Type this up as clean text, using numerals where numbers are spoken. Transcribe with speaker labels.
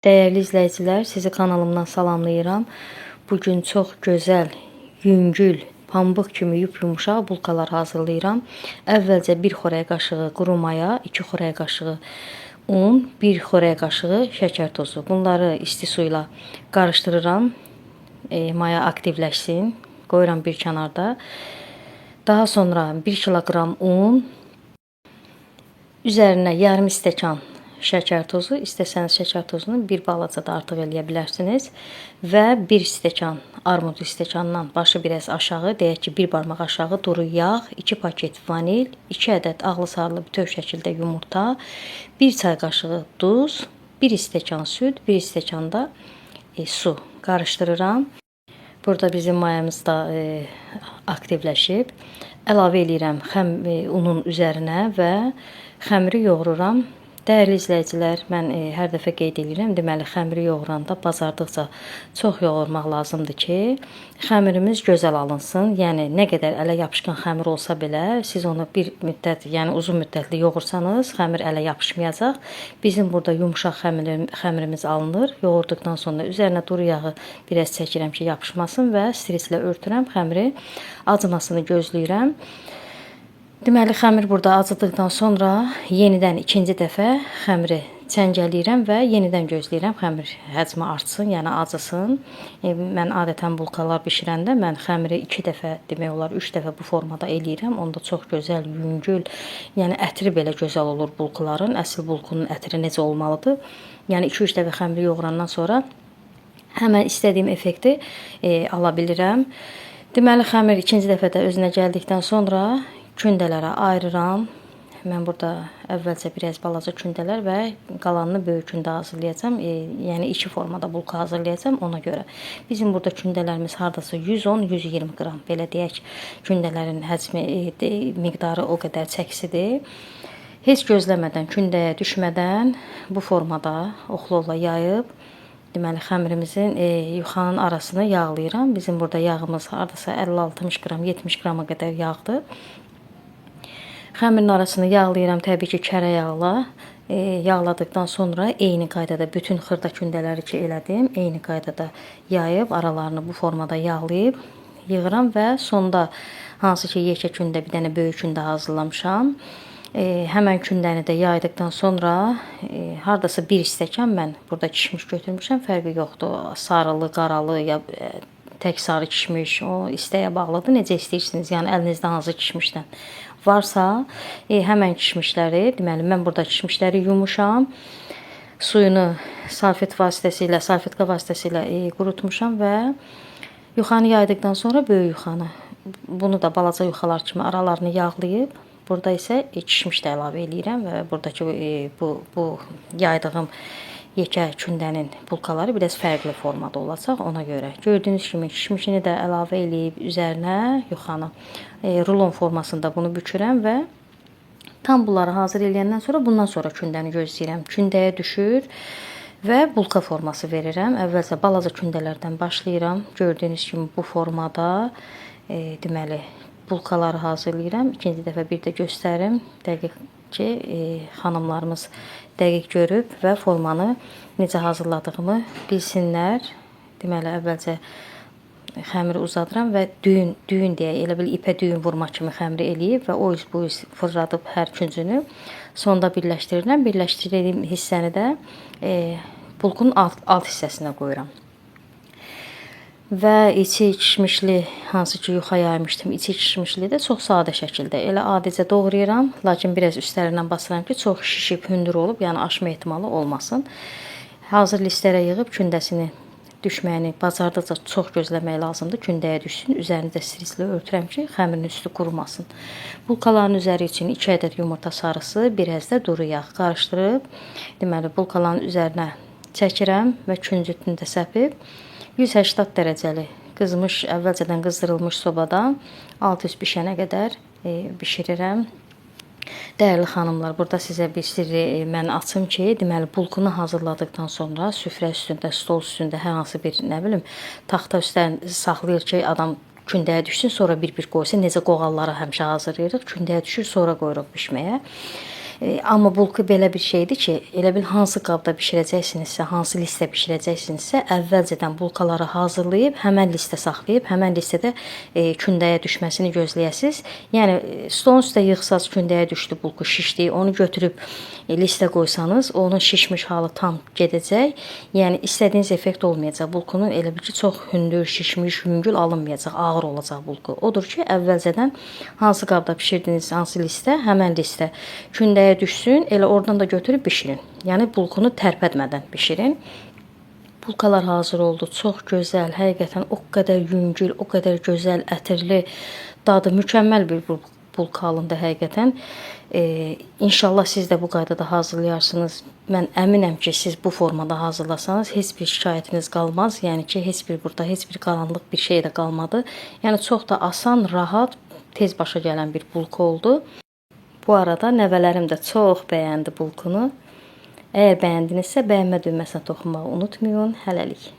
Speaker 1: Dəyərli izləyicilər, sizi kanalımdan salamlayıram. Bugün çox gözəl, yüngül, pambıq kimi yumuşaq bulkalar hazırlayıram. Əvvəlcə 1 xörək qaşığı quru maya, 2 xörək qaşığı un, 1 xörək qaşığı şəkər tozu. Bunları isti su ilə qarışdırıram. Maya aktivləşsin. Qoyuram bir kənarda. Daha sonra 1 kiloqram un, üzərinə yarım stəkan şəkər tozu, istəsəniz şəkər tozunu bir balaca da artıq eləyə bilərsiniz və 1 stəkan armud stəkandan başı biraz aşağı, deyək ki 1 barmaq aşağı duru yağ, 2 paket vanil, 2 ədəd ağlı sarılı bütöv şəkildə yumurta, 1 çay qaşığı duz, 1 stəkan süd, 1 stəkan da su qarışdırıram. Burada bizim mayamız da aktivləşib. Əlavə edirəm unun üzərinə və xəmiri yoğururam. Dəyərli izləyicilər, mən hər dəfə qeyd edirəm, deməli xəmiri yoğuranda bazardıqca çox yoğurmaq lazımdır ki, xəmirimiz gözəl alınsın. Yəni nə qədər ələ yapışqan xəmir olsa belə, siz onu bir müddət, yəni uzun müddətli yoğursanız, xəmir ələ yapışmayacaq. Bizim burada yumşaq xəmirimiz alınır. Yoğurduqdan sonra üzərinə duru yağı biraz çəkirəm ki, yapışmasın və streslə örtürəm. Xəmiri acımasını gözləyirəm. Deməli, xəmir burada acıdıqdan sonra yenidən ikinci dəfə xəmiri çəngələyirəm və yenidən gözləyirəm xəmir həcmi artsın, yəni acısın. Mən adətən bulkalar bişirəndə mən xəmiri 2 dəfə, demək olar 3 dəfə bu formada eləyirəm. Onda çox gözəl, yüngül, yəni ətri belə gözəl olur bulkaların. Əsl bulkunun ətri necə olmalıdır? Yəni 2-3 dəfə xəmiri yoğurandan sonra həmən istədiyim effekti ala bilirəm. Deməli, xəmir ikinci dəfə də özünə gəldikdən sonra kündələrə ayırıram. Mən burada əvvəlcə biraz balaca kündələr və qalanını böyük kündə hazırlayacağam. Yəni 2 formada bulka hazırlayacağam ona görə. Bizim burada kündələrimiz hardasa 110-120 qram. Belə deyək, kündələrin həcmi, miqdarı o qədər çəkisidir. Heç gözləmədən, kündəyə düşmədən bu formada oxlovla yayıb, deməli xəmirimizin yuxanın arasını yağlayıram. Bizim burada yağımız hardasa 50-60 qram, 70 qrama qədər yağdır. Xəmirin arasını yağlayıram təbii ki kərə yağla. Yağladıqdan sonra eyni qaydada bütün xırda kündələri ki elədim, eyni qaydada yayıb aralarını bu formada yağlayıb yığıram və sonda hansı ki yekə kündə bir dənə böyük kündə hazırlamışam. Həmən kündəni də yaydıqdan sonra hardasa 1 stəkan mən burada kişmiş götürmüşəm, fərqi yoxdur. Sarılı, qaralı ya tək sarı kişmiş, o istəyə bağlıdır. Necə istəyirsiniz? Yəni əlinizdə hansı kişmişdən varsa, həmən kişmişləri, deməli mən burada kişmişləri yumuşam. Suyunu salfetka vasitəsilə qurutmuşam və yuxanı yaydıqdan sonra böyük yuxanı, bunu da balaca yuxalar kimi aralarını yağlayıb, burada isə kişmiş də əlavə edirəm və buradakı bu yaydığım yekə kündənin bulkaları biraz fərqli formada olacaq ona görə. Gördüyünüz kimi kişmişini də əlavə eləyib üzərinə yuxanı rulon formasında bunu bükürəm və tam bunları hazır eləyəndən sonra bundan sonra kündəni gözləyirəm. Kündəyə düşür və bulka forması verirəm. Əvvəlcə balaca kündələrdən başlayıram. Gördüyünüz kimi bu formada deməli bulkaları hazırlayıram. İkinci dəfə bir də göstərim. Dəqiq ki, xanımlarımız dəqiq görüb və formanı necə hazırladığımı bilsinlər. Deməli, əvvəlcə xəmiri uzadıram və düyün deyək, elə bil ipə düyün vurma kimi xəmiri eləyib və o bu fırladıb hər küncünü sonda birləşdirirəm. Birləşdirdiyim hissəni də bulkunun alt hissəsinə qoyuram. Və içi kişmişli, hansı ki yuxa yaymışdım, içi kişmişli də çox sadə şəkildə elə adicə doğrayıram. Lakin biraz üstlərindən basıram ki, çox şişib, hündür olub, yəni aşma ehtimalı olmasın. Hazır listlərə yığıb kündəsini düşməyini bacardıqca çox gözləmək lazımdır. Kündəyə düşsün, üzərini də streslə örtürəm ki, xəmirin üstü qurumasın. Bulkaların üzəri üçün 2 ədəd yumurta sarısı, biraz da duru yağ qarışdırıb, deməli bulkaların üzərinə çəkirəm və küncütünü də səpib 180 dərəcəli qızmış, əvvəlcədən qızdırılmış sobada alt-üst bişənə qədər bişirirəm. Dəyərli xanımlar, burada sizə bir sirri mən açım ki, deməli bulkunu hazırladıqdan sonra süfrə üstündə, stol üstündə hər hansı bir, nə bilim, taxta üstə saxlayır ki, adam kündəyə düşsün, sonra bir-bir qoysun. Necə qoğalları həmişə hazırlayırıq, kündəyə düşür, sonra qoyuruq bişməyə. Amma bulku belə bir şeydir ki, elə bil hansı qabda bişirəcəksinizsə, hansı listə bişirəcəksinizsə, əvvəlcədən bulkaları hazırlayıb, həmən listə saxlayıb, həmən listədə kündəyə düşməsini gözləyəsiniz. Yəni stolun üstə yığsaz kündəyə düşdü bulku, şişdi, onu götürüb listə qoysanız, onun şişmiş halı tam gedəcək. Yəni istədiyiniz effekt olmayacaq. Bulkunun elə bil ki, çox hündür, şişmiş, yüngül alınmayacaq, ağır olacaq bulku. Odur ki, əvvəlcədən hansı qabda bişirdiniz, hansı listə, həmən listə kündəyə düşsün, elə oradan da götürüb bişirin. Yəni bulkunu tərpətmədən bişirin. Bulkalar hazır oldu. Çox gözəl, həqiqətən o qədər yüngül, o qədər gözəl, ətirli, dadı mükəmməl bir bulka alındı həqiqətən. İnşallah siz də bu qaydada hazırlayarsınız. Mən əminəm ki, siz bu formada hazırlasanız heç bir şikayətiniz qalmaz. Yəni ki, burada heç bir qaranlıq bir şey də qalmadı. Yəni çox da asan, rahat, tez başa gələn bir bulka oldu. Bu arada nəvələrim də çox bəyəndi bulkunu. Əgər bəyəndinizsə, bəyənmə düyməsinə toxunmağı unutmayın. Hələlik.